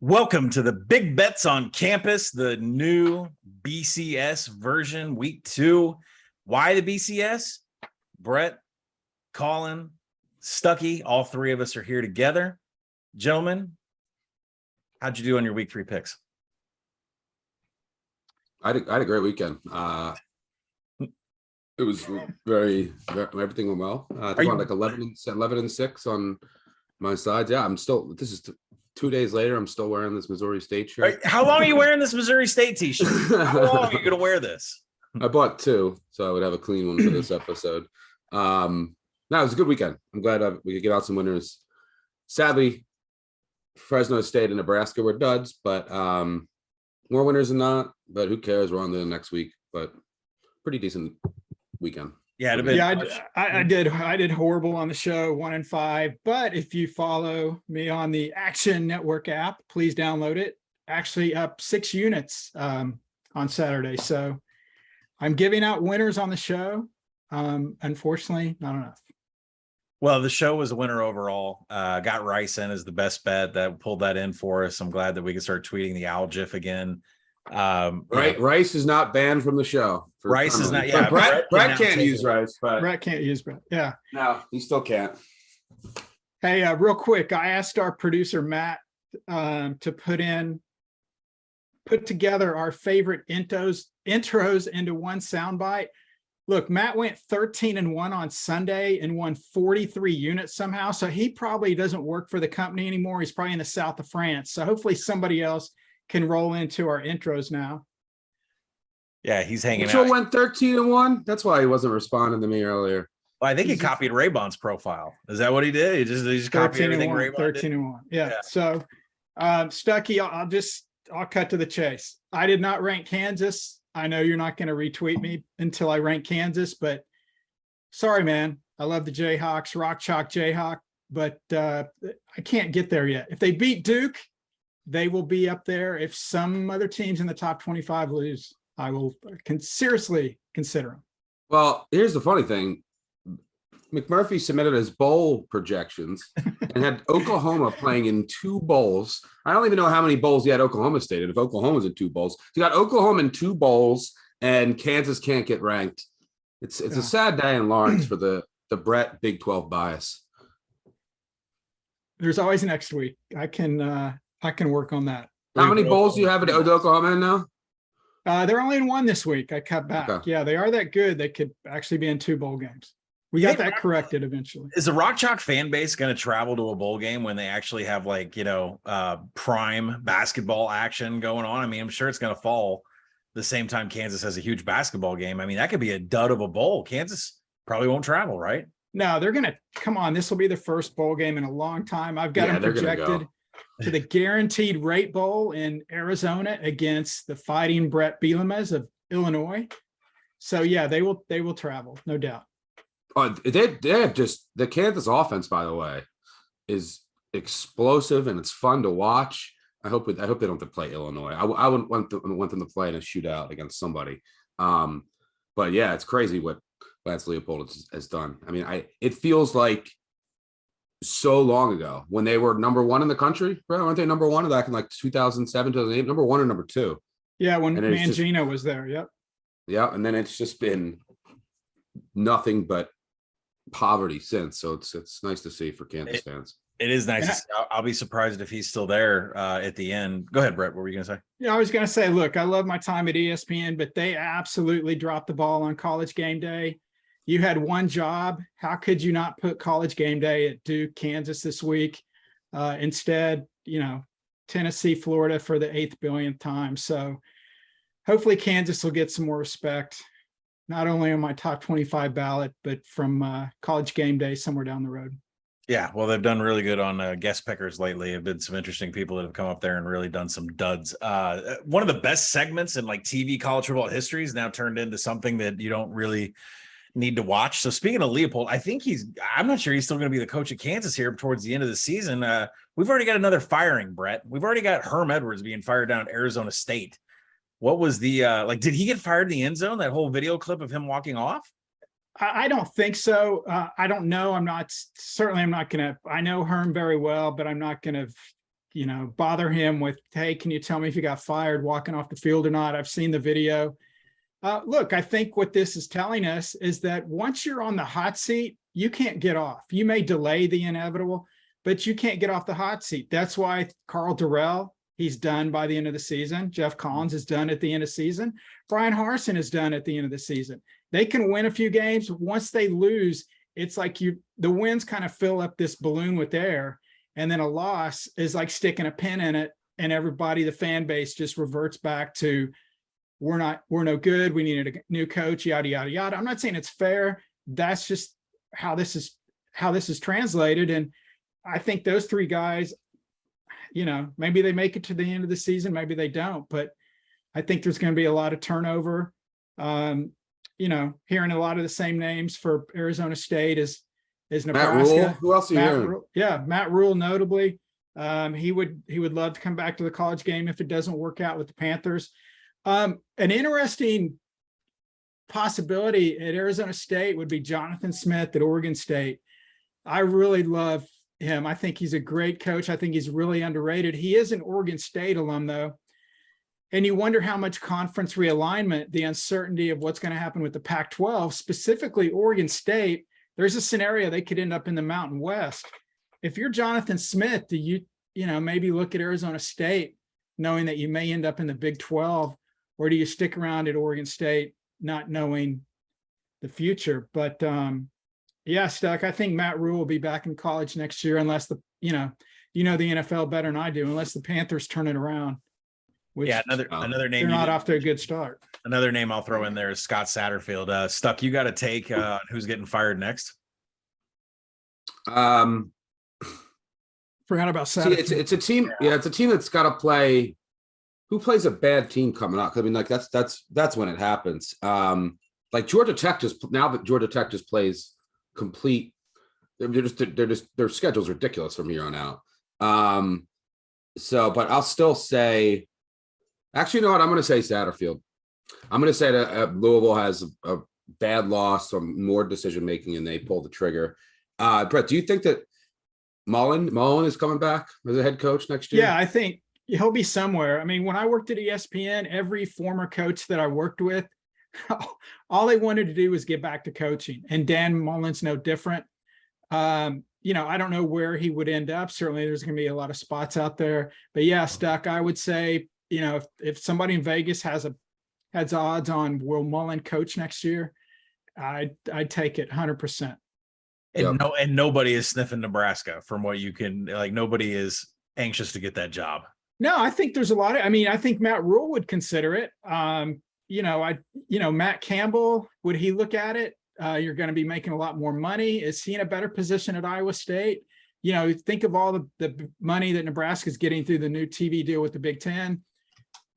Welcome to the Big Bets on Campus, the new BCS version, week 2. Why the BCS? Brett, Colin, Stuckey, all three of us are here together. Gentlemen, how'd you do on your week 3 picks? I had a great weekend. It was very everything went well. I think like 11 and 6 on my side. Yeah, this is 2 days later. I'm still wearing this Missouri State shirt. Right. How long are you wearing this Missouri State t-shirt? How long are you going to wear this? I bought 2, so I would have a clean one for this episode. No, it was a good weekend. I'm glad we could get out some winners. Sadly, Fresno State and Nebraska were duds, but more winners than not. But who cares? We're on to the next week. But pretty decent weekend. Yeah, I did horrible on the show, 1 and 5. But if you follow me on the Action Network app, please download it. Actually up 6 units on Saturday. So I'm giving out winners on the show. Unfortunately, not enough. Well, the show was a winner overall. Got Rice in as the best bet. That pulled that in for us. I'm glad that we can start tweeting the owl gif again. Rice is not banned from the show. Rice is not. Yeah, Brett can't use Rice, but Brett can't use Brett. Yeah, no, he still can't. Hey, real quick, I asked our producer Matt to put together our favorite intros into one soundbite. Look, Matt went 13-1 on Sunday and won 43 units somehow. So he probably doesn't work for the company anymore. He's probably in the south of France. So hopefully somebody else can roll into our intros now. Yeah, he's hanging out. Mitchell went 13-1. That's why he wasn't responding to me earlier. Well, I think he copied Raybon's profile. Is that what he did? He just copied everything Raybon 13-1. Yeah. So Stuckey, I'll cut to the chase. I did not rank Kansas. I know you're not going to retweet me until I rank Kansas, but sorry, man. I love the Jayhawks, Rock Chalk Jayhawk, but I can't get there yet. If they beat Duke, they will be up there. If some other teams in the top 25 lose, I will seriously consider them. Well, here's the funny thing. McMurphy submitted his bowl projections and had Oklahoma playing in 2 bowls. I don't even know how many bowls he had Oklahoma State in. If Oklahoma's in 2 bowls, he got Oklahoma in 2 bowls, and Kansas can't get ranked. It's a sad day in Lawrence for the Brett Big 12 bias. There's always next week. I can work on that. How many bowls do you have at Oklahoma in now? They're only in 1 this week. I cut back. Okay. Yeah, they are that good. They could actually be in 2 bowl games. We got that corrected eventually. Is the Rock Chalk fan base going to travel to a bowl game when they actually have prime basketball action going on? I mean, I'm sure it's going to fall the same time Kansas has a huge basketball game. I mean, that could be a dud of a bowl. Kansas probably won't travel, right? No, they're going to come on. This will be the first bowl game in a long time. I've got them projected to the Guaranteed Rate Bowl in Arizona against the Fighting Brett Bielema's of Illinois. So yeah, they will travel, no doubt. Oh, they have just the Kansas offense, by the way, is explosive and it's fun to watch. I hope they don't have to play Illinois. I wouldn't want them to play in a shootout against somebody. But yeah, it's crazy what Lance Leopold has done. I mean, it feels like so long ago when they were number 1 in the country. Right? Weren't they number 1 back in like 2007, 2008? Number 1 or number 2? Yeah, when Mangino was there. Yep. Yeah, and then it's just been nothing but poverty since. So it's nice to see for Kansas fans. It is nice to see. I'll be surprised if he's still there at the end. Go ahead, Brett. What were you going to say? Yeah, I was going to say, look, I love my time at ESPN, but they absolutely dropped the ball on College Game Day. You had one job. How could you not put College Game Day at Duke, Kansas this week? Instead, Tennessee, Florida for the 8th billionth time. So hopefully Kansas will get some more respect, not only on my top 25 ballot, but from College Game Day somewhere down the road. Yeah, well, they've done really good on guest pickers lately. Have been some interesting people that have come up there and really done some duds. One of the best segments in TV college football history is now turned into something that you don't really need to watch. So speaking of Leopold, I'm not sure he's still going to be the coach of Kansas here towards the end of the season. We've already got another firing, Brett. We've already got Herm Edwards being fired down at Arizona State. What was the did he get fired in the end zone? That whole video clip of him walking off? I don't think so. I don't know. I'm not going to, I know Herm very well, but I'm not going to bother him with, hey, can you tell me if you got fired walking off the field or not? I've seen the video. Look, I think what this is telling us is that once you're on the hot seat, you can't get off. You may delay the inevitable, but you can't get off the hot seat. That's why Carl Durrell, he's done by the end of the season. Jeff Collins is done at the end of the season. Brian Harsin is done at the end of the season. They can win a few games. Once they lose, it's like the wins kind of fill up this balloon with air, and then a loss is like sticking a pin in it, and everybody, the fan base, just reverts back to, we're no good. We needed a new coach, yada, yada, yada. I'm not saying it's fair. That's just how this is translated. And I think those three guys, maybe they make it to the end of the season, maybe they don't, but I think there's going to be a lot of turnover. Hearing a lot of the same names for Arizona State as Nebraska. Matt Rule. Who else are you hearing? Yeah, Matt Rule, notably. He would love to come back to the college game if it doesn't work out with the Panthers. An interesting possibility at Arizona State would be Jonathan Smith at Oregon State. I really love him. I think he's a great coach. I think he's really underrated. He is an Oregon State alum, though. And you wonder how much conference realignment, the uncertainty of what's going to happen with the Pac-12, specifically Oregon State, there's a scenario they could end up in the Mountain West. If you're Jonathan Smith, do you maybe look at Arizona State knowing that you may end up in the Big 12, or do you stick around at Oregon State not knowing the future? But Stuck, I think Matt Rule will be back in college next year unless the NFL better than I do, unless the Panthers turn it around. Another name. They're not off to a good start. Another name I'll throw in there is Scott Satterfield. Stuck, you got to take who's getting fired next? Forgot about Satterfield. It's a team. Yeah, it's a team that's got to play. Who plays a bad team coming up? I mean, like that's when it happens. Like Georgia Tech now that Georgia Tech just plays complete. Their schedule's ridiculous from here on out. But I'll still say. Actually, you know what? I'm going to say Satterfield. I'm going to say that Louisville has a bad loss or more decision making, and they pull the trigger. Brett, do you think that Mullen is coming back as a head coach next year? Yeah, I think he'll be somewhere. I mean, when I worked at ESPN, every former coach that I worked with, all they wanted to do was get back to coaching. And Dan Mullen's no different. I don't know where he would end up. Certainly, there's going to be a lot of spots out there. But yeah, Stuck, I would say. If somebody in Vegas has odds on will Mullen coach next year, I'd take it 100%. And nobody is sniffing Nebraska from what you can, like, nobody is anxious to get that job. No, I think there's a lot of, I think Matt Rule would consider it. Matt Campbell, would he look at it? You're going to be making a lot more money. Is he in a better position at Iowa State? Think of all the money that Nebraska is getting through the new TV deal with the Big Ten.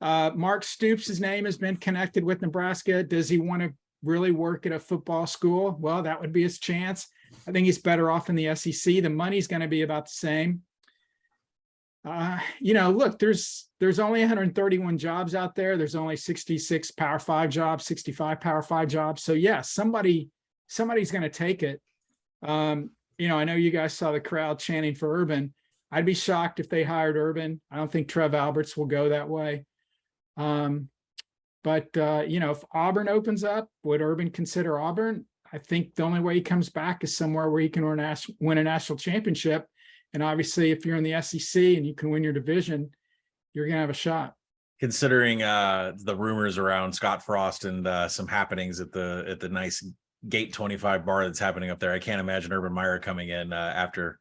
Mark Stoops' name has been connected with Nebraska. Does he want to really work at a football school? Well, that would be his chance. I think he's better off in the SEC. The money's going to be about the same. Look, there's only 131 jobs out there. There's only 66 Power 5 jobs, 65 Power 5 jobs. So yeah, somebody's going to take it. I know you guys saw the crowd chanting for Urban. I'd be shocked if they hired Urban. I don't think Trev Alberts will go that way. If Auburn opens up, would Urban consider Auburn? I think the only way he comes back is somewhere where he can win a national championship. And obviously, if you're in the SEC and you can win your division, you're going to have a shot. Considering the rumors around Scott Frost and some happenings at the nice Gate 25 bar that's happening up there, I can't imagine Urban Meyer coming in after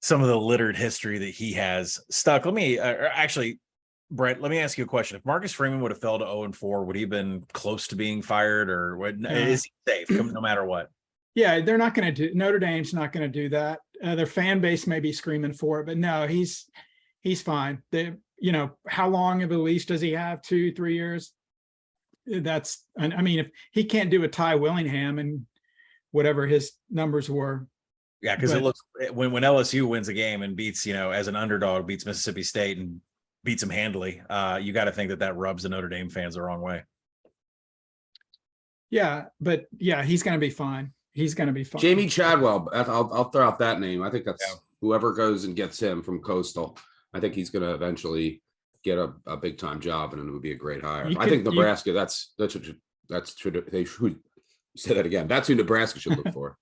some of the littered history that he has. Stuck. Brett, let me ask you a question. If Marcus Freeman would have fell to 0-4, would he have been close to being fired, or is he safe no matter what? Yeah, they're not going to do. Notre Dame's not going to do that. Their fan base may be screaming for it, but no, he's fine. How long of a lease does he have? 2-3 years? If he can't do a Ty Willingham and whatever his numbers were. Yeah, because it looks when LSU wins a game and beats, as an underdog, beats Mississippi State and beats them handily, you got to think that rubs the Notre Dame fans the wrong way. Yeah, but yeah, he's going to be fine. He's going to be fine. Jamie Chadwell, I'll throw out that name. I think that's whoever goes and gets him from Coastal. I think he's going to eventually get a big time job, and it would be a great hire. You I think could- Nebraska. That's true. They should say that again. That's who Nebraska should look for.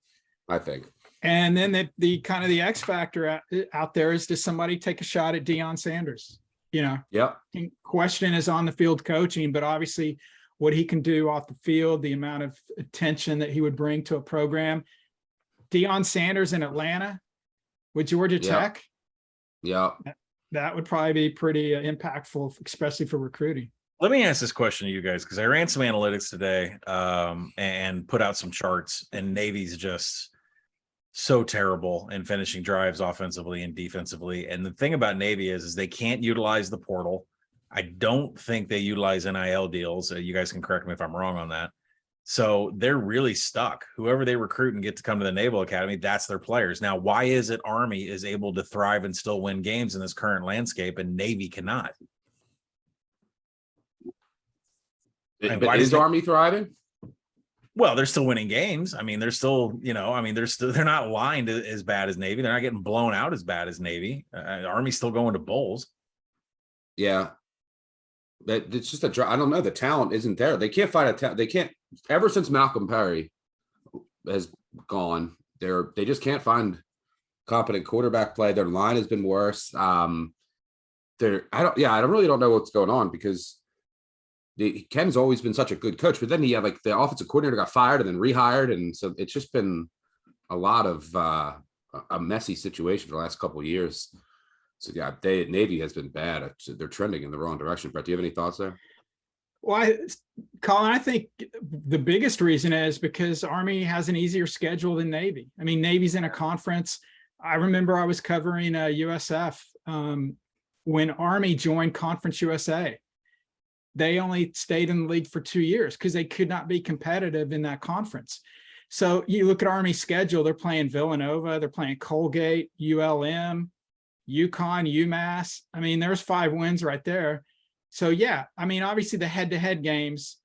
I think. And then the kind of the X factor out there is, does somebody take a shot at Deion Sanders? You know, Yep. question is on the field coaching, but obviously what he can do off the field, the amount of attention that he would bring to a program. Deion Sanders in Atlanta with Georgia Yep. Tech, Yeah. that would probably be pretty impactful, especially for recruiting. Let me ask this question to you guys, because I ran some analytics today and put out some charts, and Navy's just so terrible in finishing drives offensively and defensively. And the thing about Navy is they can't utilize the portal. I don't think they utilize NIL deals. You guys can correct me if I'm wrong on that. So they're really stuck. Whoever they recruit and get to come to the Naval Academy, that's their players. Now, why is it Army is able to thrive and still win games in this current landscape and Navy cannot? And why But is does Army thriving? Well, they're still winning games. I mean, they're still, they're not lined as bad as Navy. They're not getting blown out as bad as Navy. Army's still going to bowls. Yeah. But it's just I don't know. The talent isn't there. They can't find a talent. They can't, ever since Malcolm Perry has gone, they just can't find competent quarterback play. Their line has been worse. I really don't know what's going on, because Ken's always been such a good coach, but then he had the offensive coordinator got fired and then rehired. And so it's just been a lot of a messy situation for the last couple of years. So yeah, Navy has been bad. They're trending in the wrong direction. Brett, do you have any thoughts there? Well, Colin, I think the biggest reason is because Army has an easier schedule than Navy. I mean, Navy's in a conference. I remember I was covering USF when Army joined Conference USA. They only stayed in the league for 2 years because they could not be competitive in that conference. So you look at Army's schedule, they're playing Villanova, they're playing Colgate, ULM, UConn, UMass. I mean, there's 5 wins right there. So yeah, I mean, obviously the head-to-head games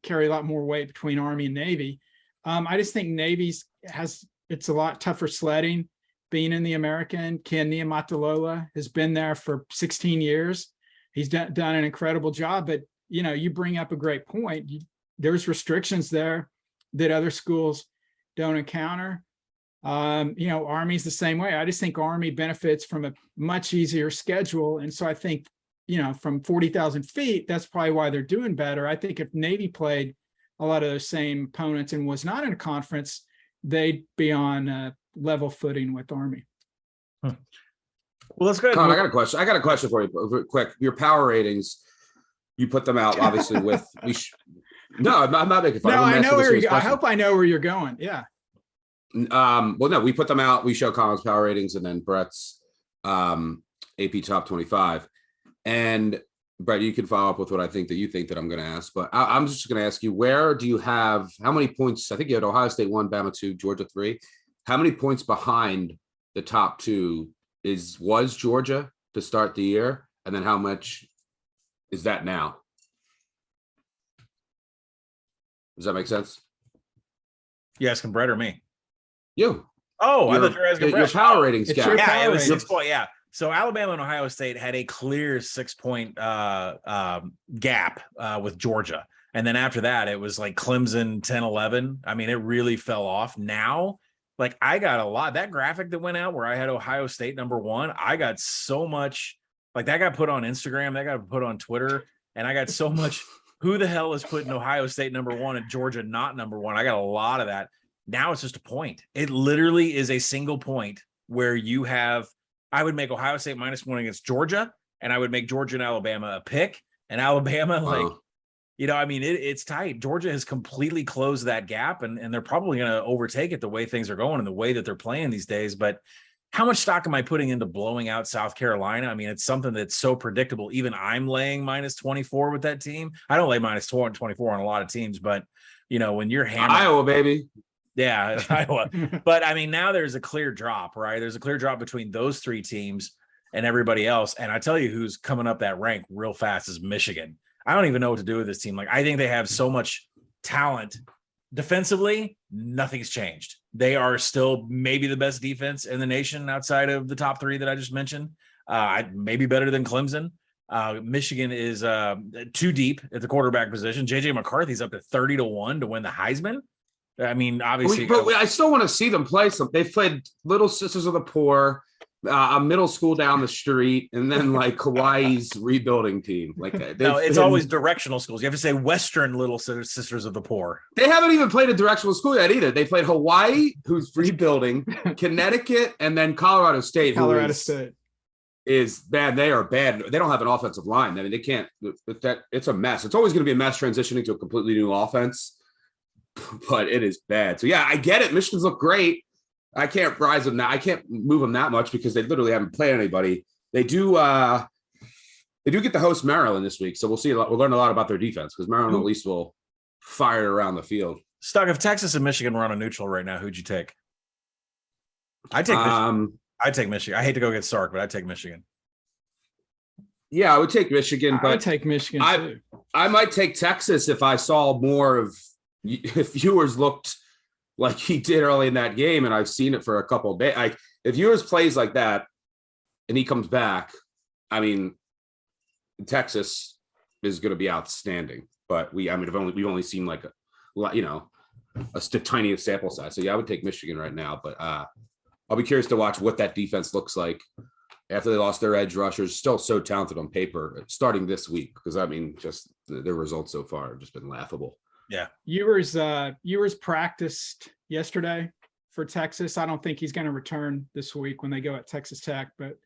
carry a lot more weight between Army and Navy. I just think it's a lot tougher sledding being in the American. Ken Niumatalolo has been there for 16 years. He's done an incredible job, but you bring up a great point. There's restrictions there that other schools don't encounter. Army's the same way. I just think Army benefits from a much easier schedule. And so I think, from 40,000 feet, that's probably why they're doing better. I think if Navy played a lot of those same opponents and was not in a conference, they'd be on level footing with Army. Well, let's go ahead. Con, I got a question for you quick. Your power ratings, you put them out obviously with no, I'm not making fun. No, I know where I hope I know where you're going. Yeah. Well, no, we put them out. We show Colin's power ratings and then Brett's AP top 25. And Brett, you can follow up with what I think that you think that I'm going to ask. But I'm just going to ask you, where do you have, how many points? I think you had Ohio State 1, Bama 2, Georgia 3. How many points behind the top 2 was Georgia to start the year? And then how much is that now? Does that make sense? You asking Brett or me? You. Oh, I thought you were asking Brett. Your power ratings, It's guy. your Yeah, power it was ratings. 6 point. Yeah. So Alabama and Ohio State had a clear 6-point gap with Georgia. And then after that, it was like Clemson 10-11. I mean, it really fell off. Now, like I got a lot. That graphic that went out where I had Ohio State number 1, I got so much, like that got put on Instagram, that got put on Twitter, and I got so much, who the hell is putting Ohio State number 1 and Georgia not number 1? I got a lot of that. Now it's just a point. It literally is a single point where you have, I would make Ohio State -1 against Georgia, and I would make Georgia and Alabama a pick. And Alabama, it's tight. Georgia has completely closed that gap, and they're probably going to overtake it the way things are going and the way that they're playing these days. But how much stock am I putting into blowing out South Carolina? I mean, it's something that's so predictable. Even I'm laying -24 with that team. I don't lay -24 on a lot of teams, but when you're hammering Iowa, baby. Yeah, Iowa. But I mean, now there's a clear drop, right? There's a clear drop between those 3 teams and everybody else. And I tell you who's coming up that rank real fast is Michigan. I don't even know what to do with this team. Like, I think they have so much talent. Defensively, nothing's changed. They are still maybe the best defense in the nation outside of the top 3 that I just mentioned. Maybe better than Clemson. Michigan is too deep at the quarterback position. JJ McCarthy's up to 30-1 to win the Heisman. I mean, obviously, I still want to see them play some. They've played Little Sisters of the Poor, a middle school down the street, and then like Hawaii's rebuilding team. Like, no, it's always directional schools. You have to say Western Little Sisters of the Poor. They haven't even played a directional school yet either. They played Hawaii, who's rebuilding, Connecticut, and then Colorado State. State is bad. They are bad. They don't have an offensive line. I mean, they can't. It's a mess. It's always going to be a mess transitioning to a completely new offense. But it is bad. So yeah, I get it. Michigan's look great. I can't rise them now. I can't move them that much because they literally haven't played anybody. They do get to host Maryland this week, so we'll see. We'll learn a lot about their defense because Maryland at least will fire it around the field. Stuck. If Texas and Michigan were on a neutral right now, who'd you take? I take Michigan. I take Michigan. I hate to go get Sark, but I take Michigan. Yeah, I would take Michigan, but I would take Michigan too. I might take Texas if I saw more of. If Ewers looked like he did early in that game, and I've seen it for a couple of days, like if Ewers plays like that and he comes back, I mean, Texas is going to be outstanding. But we've only seen like a tiniest sample size. So yeah, I would take Michigan right now, but I'll be curious to watch what that defense looks like after they lost their edge rushers. Still so talented on paper, starting this week, because I mean, just their results so far have just been laughable. Yeah. Ewers practiced yesterday for Texas. I don't think he's going to return this week when they go at Texas Tech, but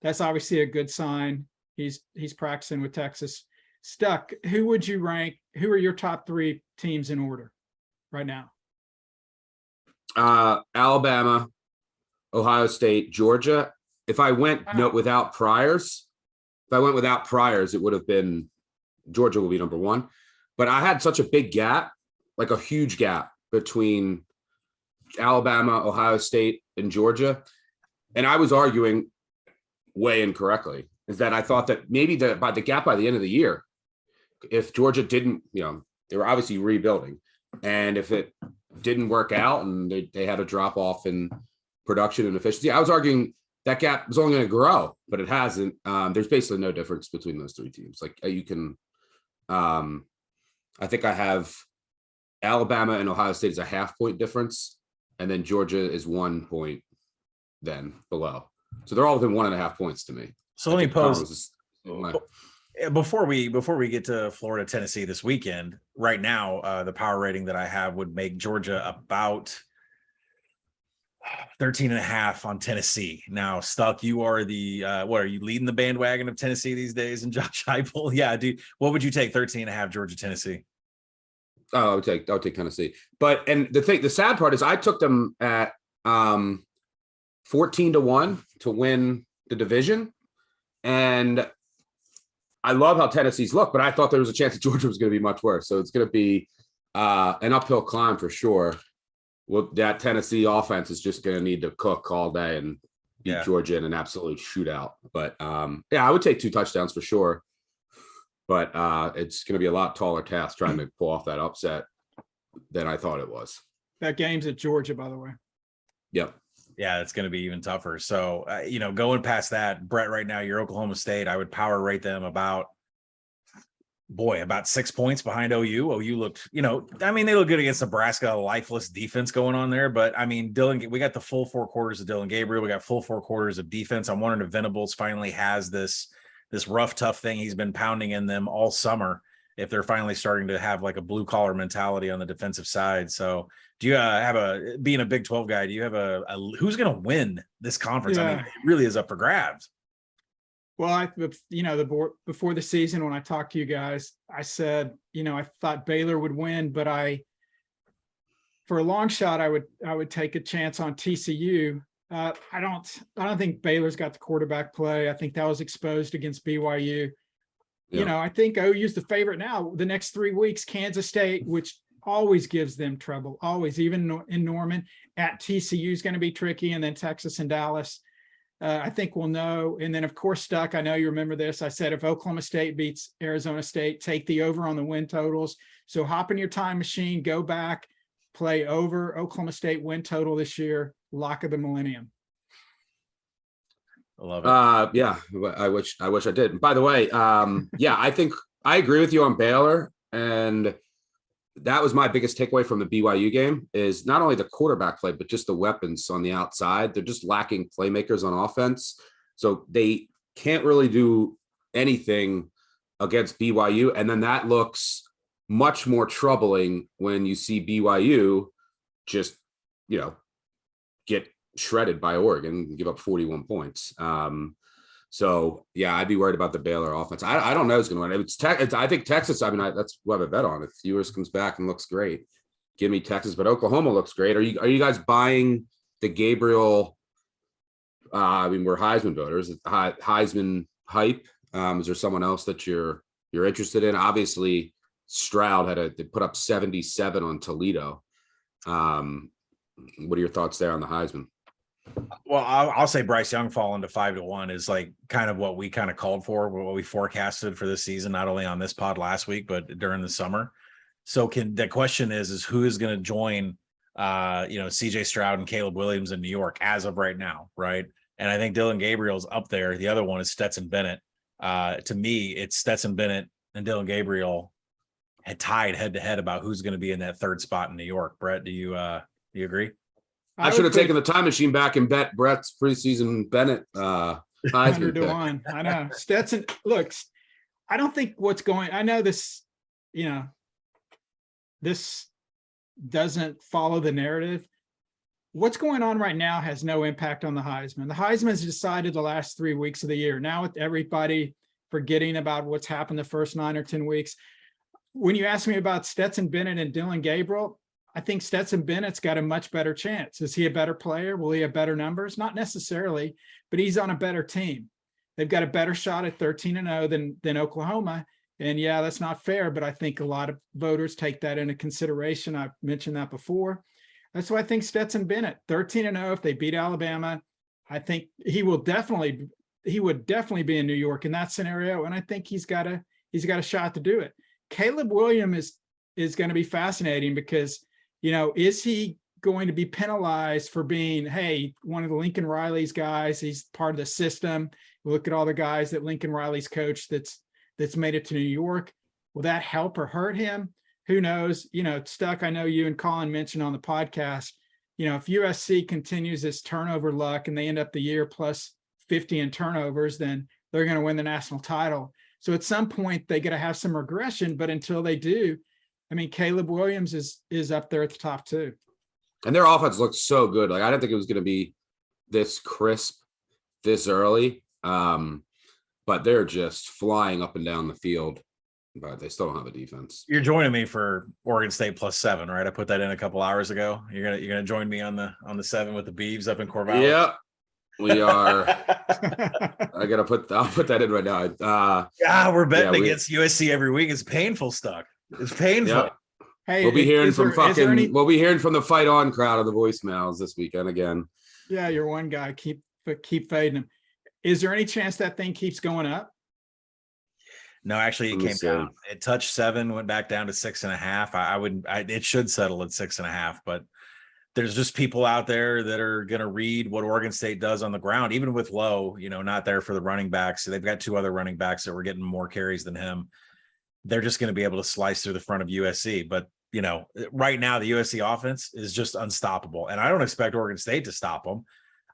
that's obviously a good sign. He's practicing with Texas. Stuck, who would you rank? Who are your top 3 teams in order right now? Alabama, Ohio State, Georgia. If I went without priors, it would have been Georgia will be number 1. But I had such a big gap, like a huge gap between Alabama, Ohio State, and Georgia. And I was arguing way incorrectly, is that I thought that maybe by the end of the year, if Georgia didn't, they were obviously rebuilding. And if it didn't work out and they had a drop off in production and efficiency, I was arguing that gap was only going to grow, but it hasn't. There's basically no difference between those 3 teams. Like you can, I think I have Alabama and Ohio State is a half-point difference, and then Georgia is 1 point then below. So they're all within 1.5 points to me. So let me pose before we get to Florida, Tennessee this weekend. Right now, the power rating that I have would make Georgia about 13.5 on Tennessee. Now, Stuck, you are the what are you leading the bandwagon of Tennessee these days? And Josh Heupel, yeah, dude. What would you take? 13.5 Georgia, Tennessee. Oh, I would take Tennessee. The sad part is I took them at 14-1 to win the division, and I love how Tennessee's look, but I thought there was a chance that Georgia was going to be much worse. So it's going to be an uphill climb for sure. Well, that Tennessee offense is just going to need to cook all day and beat Georgia in an absolute shootout. But I would take 2 touchdowns for sure. But it's going to be a lot taller task trying to pull off that upset than I thought it was. That game's at Georgia, by the way. Yep. Yeah, it's going to be even tougher. So, going past that, Brett, right now, you're Oklahoma State. I would power rate them about 6 points behind OU. OU looked, they look good against Nebraska, a lifeless defense going on there. But, we got the full 4 quarters of Dylan Gabriel. We got full 4 quarters of defense. I'm wondering if Venables finally has this rough, tough thing he's been pounding in them all summer, if they're finally starting to have like a blue collar mentality on the defensive side. So do you have being a Big 12 guy, do you have a who's going to win this conference? Yeah. I mean, it really is up for grabs. Well, before the season, when I talked to you guys, I said, I thought Baylor would win, but for a long shot, I would take a chance on TCU. I don't think Baylor's got the quarterback play. I think that was exposed against BYU. Yeah. I think OU's the favorite now. The next 3 weeks, Kansas State, which always gives them trouble, always, even in Norman. At TCU is going to be tricky, and then Texas and Dallas. I think we'll know. And then, of course, Stuck, I know you remember this. I said if Oklahoma State beats Arizona State, take the over on the win totals. So hop in your time machine, go back, play over Oklahoma State win total this year. Lock of the millennium. I love it. Yeah, I wish I did. And by the way, yeah, I think I agree with you on Baylor, and that was my biggest takeaway from the BYU game is not only the quarterback play, but just the weapons on the outside. They're just lacking playmakers on offense. So they can't really do anything against BYU. And then that looks much more troubling when you see BYU just, get shredded by Oregon and give up 41 points. So yeah, I'd be worried about the Baylor offense. I don't know who's going to win. I think Texas. I mean, that's what I have a bet on. If Ewers comes back and looks great, give me Texas. But Oklahoma looks great. Are you guys buying the Gabriel? I mean, we're Heisman voters. Heisman hype. Is there someone else that you're interested in? Obviously, Stroud they put up 77 on Toledo. What are your thoughts there on the Heisman? Well, I'll say Bryce Young falling to 5-1 is like kind of what we kind of called for, what we forecasted for this season, not only on this pod last week, but during the summer. So the question is who is going to join, CJ Stroud and Caleb Williams in New York as of right now. Right. And I think Dylan Gabriel's up there. The other one is Stetson Bennett. To me, it's Stetson Bennett and Dylan Gabriel had tied head to head about who's going to be in that third spot in New York. Brett, do you agree? I should have taken the time machine back and bet Brett's preseason Bennett Heisman 100-1. I know. Stetson, look, I don't think I know this, this doesn't follow the narrative. What's going on right now has no impact on the Heisman. The Heisman's decided the last 3 weeks of the year. Now with everybody forgetting about what's happened the first 9 or 10 weeks. When you ask me about Stetson Bennett and Dylan Gabriel, I think Stetson Bennett's got a much better chance. Is he a better player? Will he have better numbers? Not necessarily, but he's on a better team. They've got a better shot at 13-0 than Oklahoma. And yeah, that's not fair, but I think a lot of voters take that into consideration. I've mentioned that before. That's why I think Stetson Bennett, 13-0, if they beat Alabama, I think he would definitely be in New York in that scenario. And I think he's got a shot to do it. Caleb Williams is going to be fascinating because is he going to be penalized for being, hey, one of the Lincoln Riley's guys? He's part of the system. Look at all the guys that Lincoln Riley's coach that's made it to New York. Will that help or hurt him? Who knows? Stuck. I know you and Colin mentioned on the podcast, if USC continues this turnover luck and they end up the year plus 50 in turnovers, then they're going to win the national title. So at some point they got to have some regression, but until they do, I mean, Caleb Williams is up there at the top too. And their offense looks so good. Like I didn't think it was going to be this crisp this early. But they're just flying up and down the field, but they still don't have a defense. You're joining me for Oregon State +7, right? I put that in a couple hours ago. You're gonna join me on the 7 with the Beavs up in Corvallis. Yeah, we are. I'll put that in right now. We're betting against USC every week. It's painful, Stuck. It's painful. Yeah. Hey, we'll be hearing from we'll be hearing from the Fight On crowd of the voicemails this weekend again. Yeah, you're one guy. Keep fading him. Is there any chance that thing keeps going up? No, actually, it came down. It touched 7, went back down to 6.5. It should settle at 6.5, but there's just people out there that are going to read what Oregon State does on the ground, even with Lowe, not there for the running backs. So they've got 2 other running backs that were getting more carries than him. They're just going to be able to slice through the front of USC. But, right now the USC offense is just unstoppable. And I don't expect Oregon State to stop them.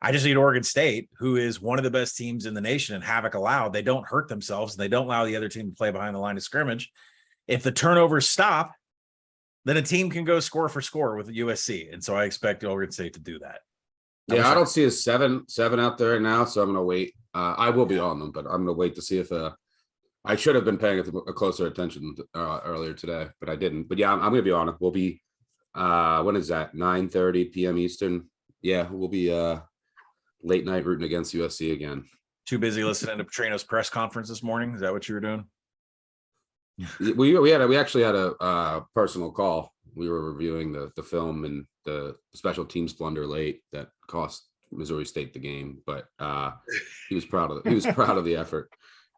I just need Oregon State, who is one of the best teams in the nation, and havoc allowed. They don't hurt themselves. They don't allow the other team to play behind the line of scrimmage. If the turnovers stop, then a team can go score for score with USC. And so I expect Oregon State to do that. I don't see a 7 out there now, so I'm going to wait. I will be on them, but I'm going to wait to see if I should have been paying a closer attention earlier today, but I didn't. But yeah, I'm going to be on it. We'll be, when is that? 9:30 p.m. Eastern. Yeah, we'll be late night rooting against USC again. Too busy listening to Petrino's press conference this morning. Is that what you were doing? We actually had a personal call. We were reviewing the film and the special teams blunder late that cost Missouri State the game, but he was proud of the effort.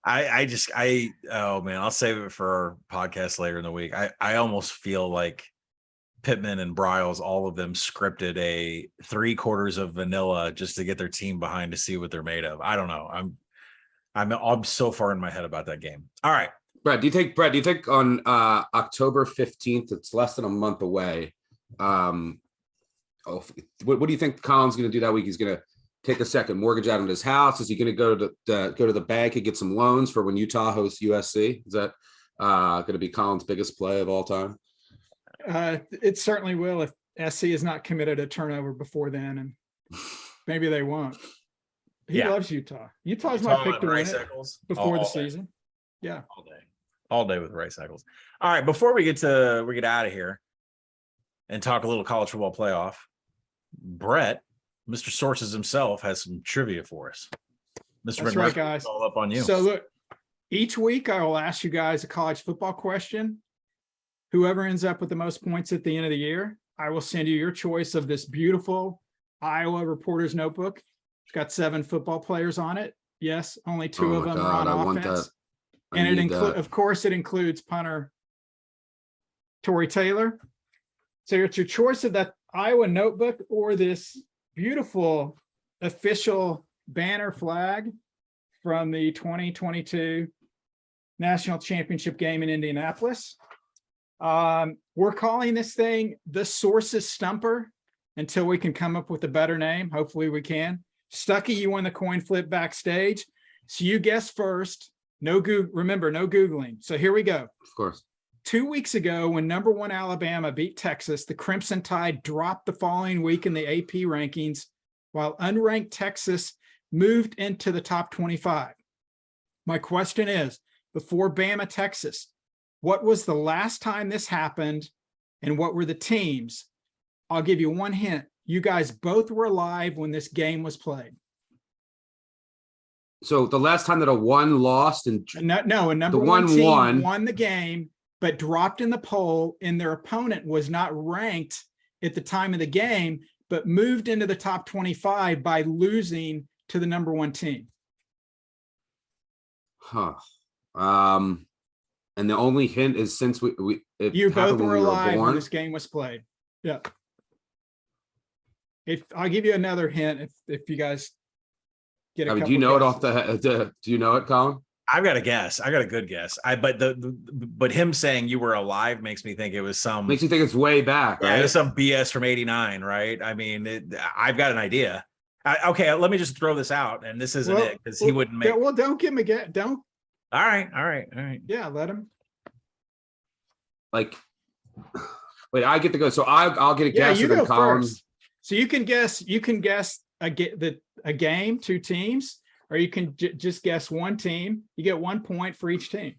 Oh man, I'll save it for our podcast later in the week. I almost feel like Pittman and Bryles, all of them scripted a 3/4 of vanilla just to get their team behind to see what they're made of. I don't know. I'm so far in my head about that game. All right. Brett, do you think on October 15th, it's less than a month away? What do you think Colin's going to do that week? He's going to take a second mortgage out on his house. Is he going to go to the bank and get some loans for when Utah hosts USC? Is that going to be Colin's biggest play of all time? It certainly will if SC is not committed a turnover before then, and maybe they won't. He loves Utah. Utah's my pick to win it before the season. Yeah, all day with Rice Eccles. All right, before we get out of here and talk a little college football playoff, Brett, Mr. Sources himself, has some trivia for us. Mr. That's McMurphy, right, guys. it's all up on you. So look, each week I will ask you guys a college football question. Whoever ends up with the most points at the end of the year, I will send you your choice of this beautiful Iowa Reporter's Notebook. It's got 7 football players on it. Yes, only 2 of them are on offense. And it includes, of course, it includes punter Torrey Taylor. So it's your choice of that Iowa notebook or this beautiful official banner flag from the 2022 National Championship game in Indianapolis. We're calling this thing the Sources Stumper until we can come up with a better name. Hopefully we can. Stucky, you won the coin flip backstage. So you guess first. No Google, remember, no Googling. So here we go. Of course. 2 weeks ago, when number 1 Alabama beat Texas, the Crimson Tide dropped the following week in the AP rankings, while unranked Texas moved into the top 25. My question is, before Bama, Texas, what was the last time this happened, and what were the teams? I'll give you one hint. You guys both were alive when this game was played. So the last time that a 1 lost and a number 1 team won the game, but dropped in the poll, and their opponent was not ranked at the time of the game, but moved into the top 25 by losing to the number 1 team. And the only hint is since you both were alive when this game was played. Yeah. If I'll give you another hint if you guys get a do you know guesses. Do you know it, Colin? I've got a guess. I got a good guess. But him saying you were alive makes me think it was some. Makes you think it's way back, right? Yeah, it was some BS from '89, right? I mean, I've got an idea. Okay, let me just throw this out, and this isn't it because he wouldn't make. Well, don't give him a guess. Don't. All right. Yeah, let him. Like, wait, I get to go. So I'll get a guess. You go first. So you can guess. You can guess a game, 2 teams. Or you can just guess 1 team. You get 1 point for each team.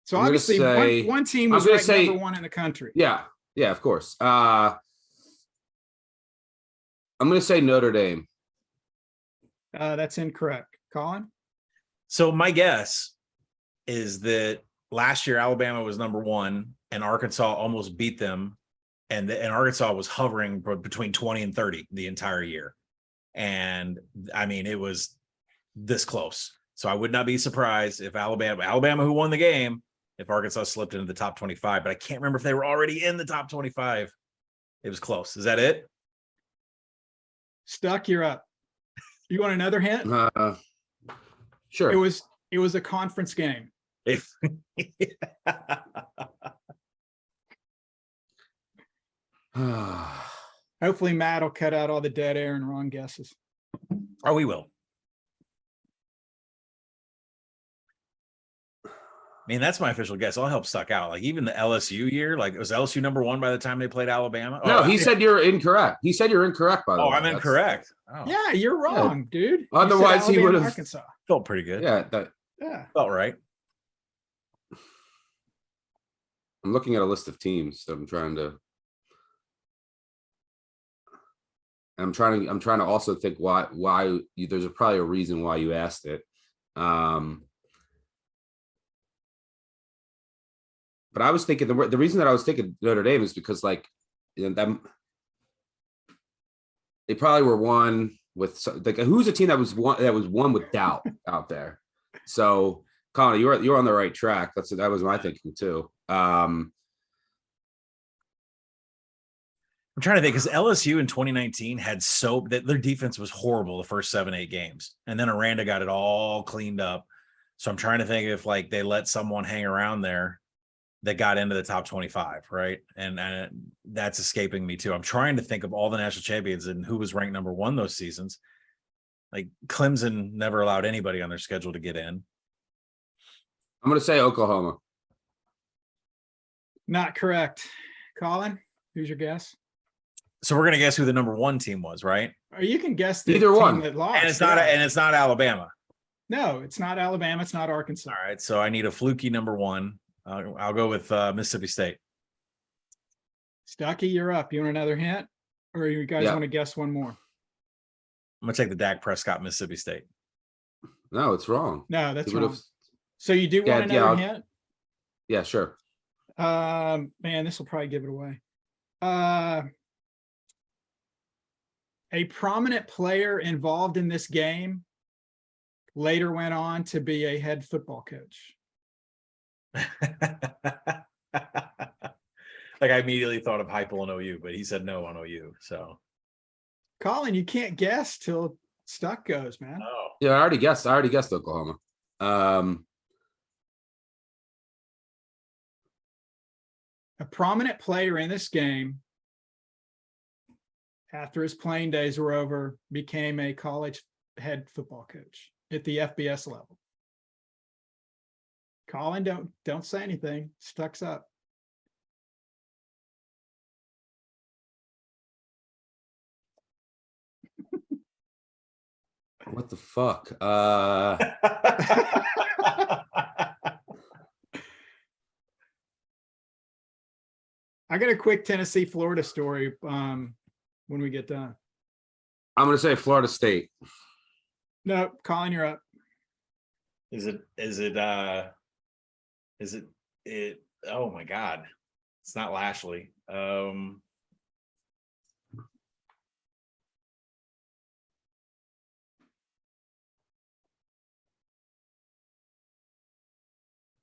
So obviously one team was ranked number 1 in the country. Yeah, of course. I'm going to say Notre Dame. That's incorrect. Colin? So my guess is that last year Alabama was number 1 and Arkansas almost beat them. And Arkansas was hovering between 20 and 30 the entire year. And I mean, it was this close. So I would not be surprised if Alabama who won the game, if Arkansas slipped into the top 25, but I can't remember if they were already in the top 25. It was close. Is that it? Stuck, you're up. You want another hint? Sure. It was a conference game. Hopefully Matt will cut out all the dead air and wrong guesses. Oh, we will. I mean, that's my official guess. I'll help suck out. Like even the LSU year, like was LSU number 1 by the time they played Alabama? No, he said you're incorrect. He said you're incorrect, by the way. I'm incorrect. Oh. Yeah, you're wrong, dude. Otherwise he would have Arkansas. Felt pretty good. Yeah. Felt right. I'm looking at a list of teams that I'm trying to also think why there's probably a reason why you asked it. But I was thinking the reason that I was thinking Notre Dame is because like them, they probably were one with like who's a team that was one with doubt out there. So Colin, you're on the right track. That was my thinking too. I'm trying to think because LSU in 2019 had that their defense was horrible the first 7-8 games, and then Aranda got it all cleaned up. So I'm trying to think if like they let someone hang around there that got into the top 25, right? And that's escaping me too. I'm trying to think of all the national champions and who was ranked number 1 those seasons. Like Clemson never allowed anybody on their schedule to get in. I'm going to say Oklahoma. Not correct. Colin, who's your guess? So we're gonna guess who the number 1 team was, right? Or you can guess the Either team one. that lost. And it's not Alabama. No, it's not Alabama. It's not Arkansas. All right, so I need a fluky number 1. I'll go with Mississippi State. Stucky, you're up. You want another hint, or you guys want to guess one more? I'm gonna take the Dak Prescott Mississippi State. No, it's wrong. No, that's wrong. So you do want another hint? Yeah, sure. Man, this will probably give it away. A prominent player involved in this game later went on to be a head football coach. Like I immediately thought of Heupel and OU, but he said no on OU. So, Colin, you can't guess till Stuck goes, man. oh Yeah, I already guessed Oklahoma. A prominent player in this game, after his playing days were over, became a college head football coach at the FBS level. Colin, don't say anything. Stuck's up. What the fuck? I got a quick Tennessee, Florida story when we get done. I'm going to say Florida State. No, Colin, you're up. Is it oh my God. It's not Lashley.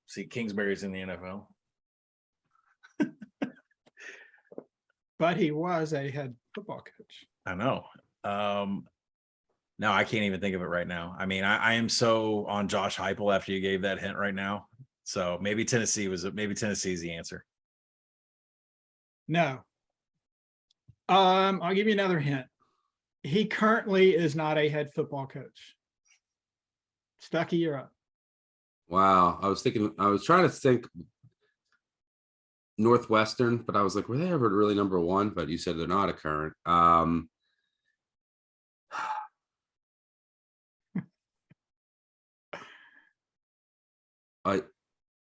See, Kingsbury's in the NFL. But he was a head football coach. I know. No, I can't even think of it right now. I mean, I am so on Josh Heupel after you gave that hint right now. So maybe Tennessee's the answer. No. I'll give you another hint. He currently is not a head football coach. Stucky, you're up. Wow. I was trying to think Northwestern, but I was like, were they ever really number 1? But you said they're not a current.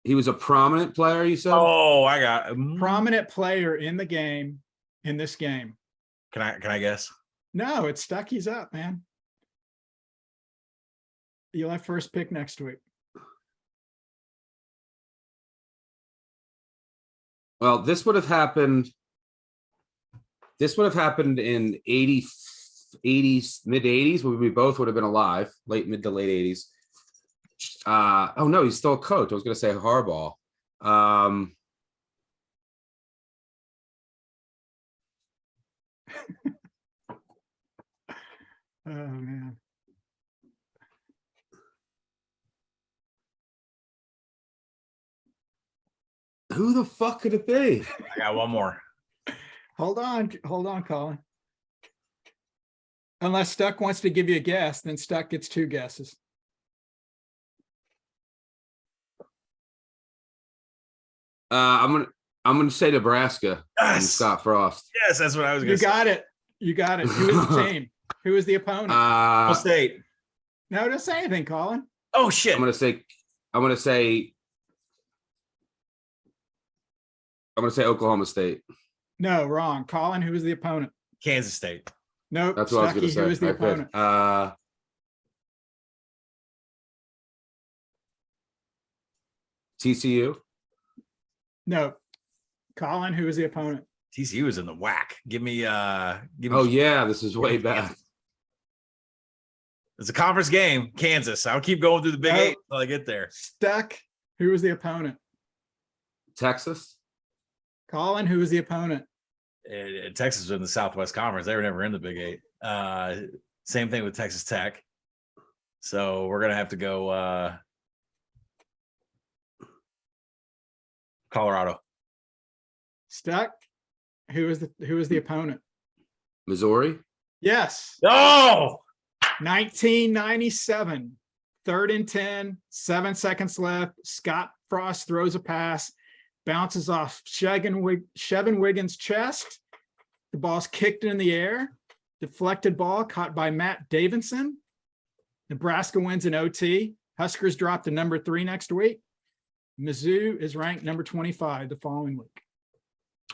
He was a prominent player, you said? Oh, I got Prominent player in the game, in this game. Can I guess? No, it's Stucky's up, man. You'll have first pick next week. Well, this would have happened in 80s, mid 80s, when we both would have been alive, mid to late 80s. Oh no, he's still a coach. I was going to say Harbaugh. Oh man. Who the fuck could it be? I got one more. Hold on, Colin. Unless Stuck wants to give you a guess, then Stuck gets 2 guesses. I'm gonna say Nebraska. And Yes. Scott Frost. Yes, that's what I was going You to say. got it. You got it. Who is the team? Who is the opponent? Ohio State. No, don't say anything, Colin. Oh shit. I'm gonna say Oklahoma State. No, wrong. Colin, who is the opponent? Kansas State. Nope. That's what I was gonna Stucky, say. who is the opponent? TCU. No. Colin, who is the opponent? TCU is in the whack. Give me Oh yeah, this is way back. It's a conference game, Kansas. I'll keep going through the Big Oh. Eight until I get there. Stuck. Who was the opponent? Texas. Colin, who was the opponent? Texas was in the Southwest Conference. They were never in the Big Eight. Same thing with Texas Tech. So we're gonna have to go Colorado. Stuck. Who was the opponent? Missouri. Yes. Oh, 1997. 3rd and 10, 7 seconds left. Scott Frost throws a pass, bounces off Shevin Wiggins' chest. The ball's kicked in the air. Deflected ball caught by Matt Davidson. Nebraska wins in OT. Huskers drop to number 3 next week. Mizzou is ranked number 25 the following week.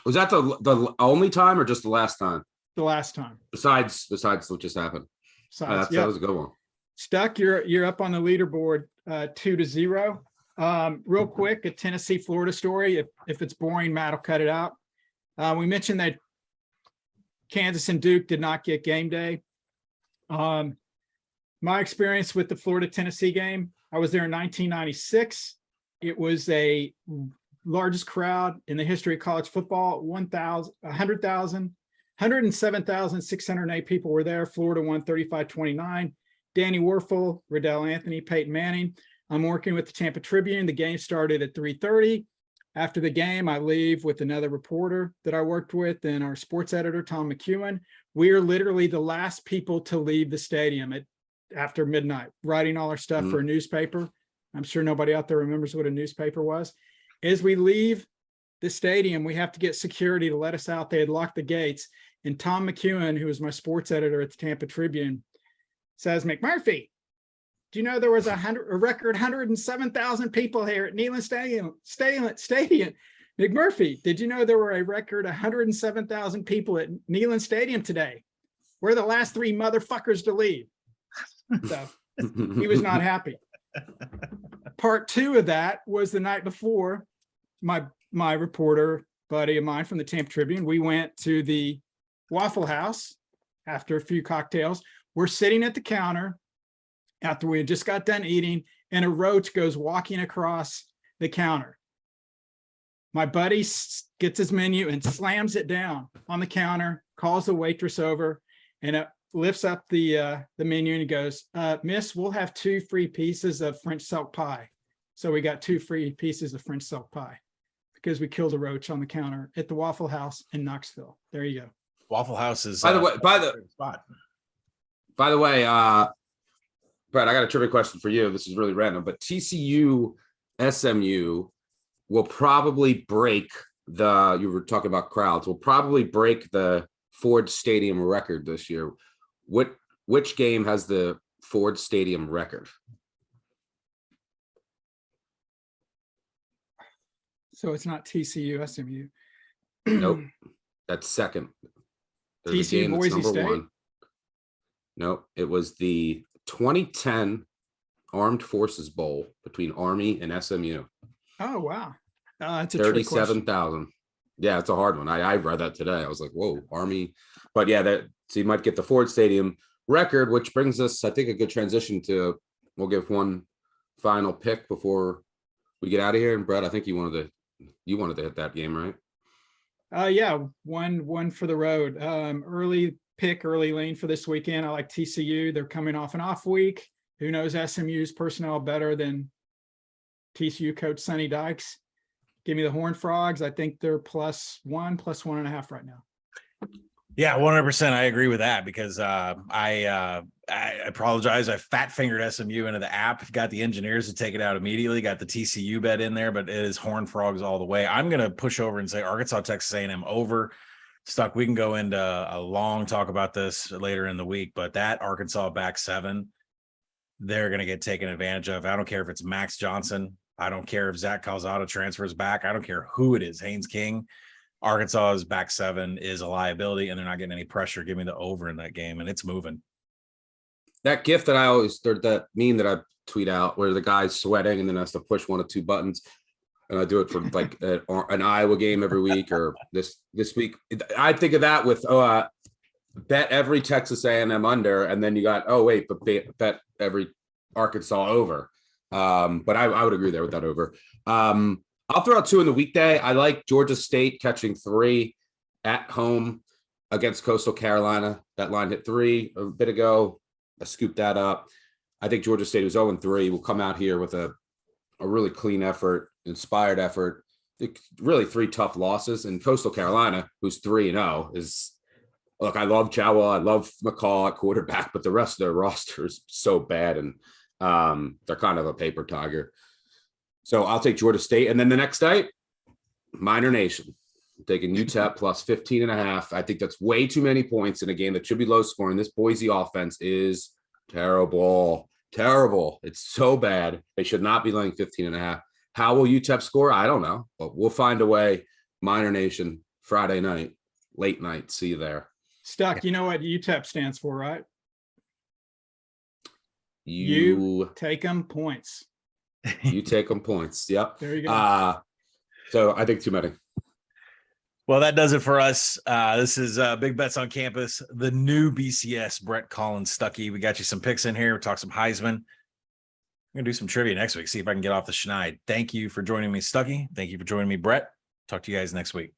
Was that the only time or just the last time? The last time. Besides what just happened. Besides, That was a good one. Stuck, you're up on the leaderboard 2-0. Real quick, a Tennessee Florida story. If it's boring, Matt will cut it out. We mentioned that Kansas and Duke did not get game day. My experience with the Florida Tennessee game, I was there in 1996. It was a largest crowd in the history of college football. 107,608 people were there. Florida won 35-29. Danny Werfel, Riddell Anthony, Peyton Manning. I'm working with the Tampa Tribune. The game started at 3:30. After the game, I leave with another reporter that I worked with and our sports editor, Tom McEwen. We are literally the last people to leave the stadium after midnight, writing all our stuff for a newspaper. I'm sure nobody out there remembers what a newspaper was. As we leave the stadium, we have to get security to let us out. They had locked the gates. And Tom McEwen, who was my sports editor at the Tampa Tribune, says, McMurphy, do you know there was a record 107,000 people here at Neyland Stadium? McMurphy, did you know there were a record 107,000 people at Neyland Stadium today? We're the last 3 motherfuckers to leave. So he was not happy. Part 2 of that was the night before. My reporter buddy of mine from the Tampa Tribune, we went to the Waffle House after a few cocktails. We're sitting at the counter after we had just got done eating, and a roach goes walking across the counter. My buddy gets his menu and slams it down on the counter, calls the waitress over, and lifts up the menu and he goes, Miss, we'll have 2 free pieces of French silk pie. So we got 2 free pieces of French silk pie because we killed a roach on the counter at the Waffle House in Knoxville. There you go. Waffle House is By the way, spot. By the way, Brett, I got a trivia question for you. This is really random, but TCU SMU will probably break you were talking about crowds, will probably break the Ford Stadium record this year. Which game has the Ford Stadium record? So it's not TCU SMU. Nope. That's second. There's TCU Boise State. Nope. It was the 2010 Armed Forces Bowl between Army and SMU. Oh, wow. It's a 37,000. Yeah, it's a hard one. I read that today. I was like, whoa, Army. But yeah, so you might get the Ford Stadium record, which brings us, I think, a good transition to, we'll give one final pick before we get out of here. And Brett, I think you wanted to hit that game, right? Yeah, one for the road. Early lean for this weekend. I like TCU. They're coming off an off week. Who knows SMU's personnel better than TCU coach Sonny Dykes? Give me the Horned Frogs. I think they're +1.5 right now. Yeah, 100%. I agree with that because I apologize. I fat fingered SMU into the app. Got the engineers to take it out immediately. Got the TCU bet in there, but it is Horned Frogs all the way. I'm gonna push over and say Arkansas, Texas A&M over. Stuck. We can go into a long talk about this later in the week, but that Arkansas back 7, they're gonna get taken advantage of. I don't care if it's Max Johnson. I don't care if Zach Calzada transfers back. I don't care who it is. Haynes King. Arkansas's back 7 is a liability, and they're not getting any pressure. Give me the over in that game, and it's moving. That GIF that I always, that meme that I tweet out where the guy's sweating and then has to push 1 or 2 buttons, and I do it for like an Iowa game every week or this week. I think of that with bet every Texas A&M under, and then you got, oh wait, but bet every Arkansas over. But I would agree there with that over. I'll throw out 2 in the weekday. I like Georgia State catching 3 at home against Coastal Carolina. That line hit 3 a bit ago. I scooped that up. I think Georgia State, who's 0-3, will come out here with a really clean effort, inspired effort. Really 3 tough losses. And Coastal Carolina, who's 3-0, is, look, I love Chawel, I love McCall at quarterback, but the rest of their roster is so bad, and they're kind of a paper tiger. So I'll take Georgia State. And then the next night, Minor Nation. I'm taking UTEP plus 15.5. I think that's way too many points in a game that should be low scoring. This Boise offense is terrible. Terrible. It's so bad. They should not be laying 15.5. How will UTEP score? I don't know, but we'll find a way. Minor Nation, Friday night, late night. See you there. Stuck. You know what UTEP stands for, right? You take them points. You take them points. Yep. There you go. So I think too many. Well, that does it for us. This is Big Bets on Campus, the new BCS, Brett Collins, Stuckey. We got you some picks in here. We'll talk some Heisman. I'm going to do some trivia next week, see if I can get off the schneid. Thank you for joining me, Stuckey. Thank you for joining me, Brett. Talk to you guys next week.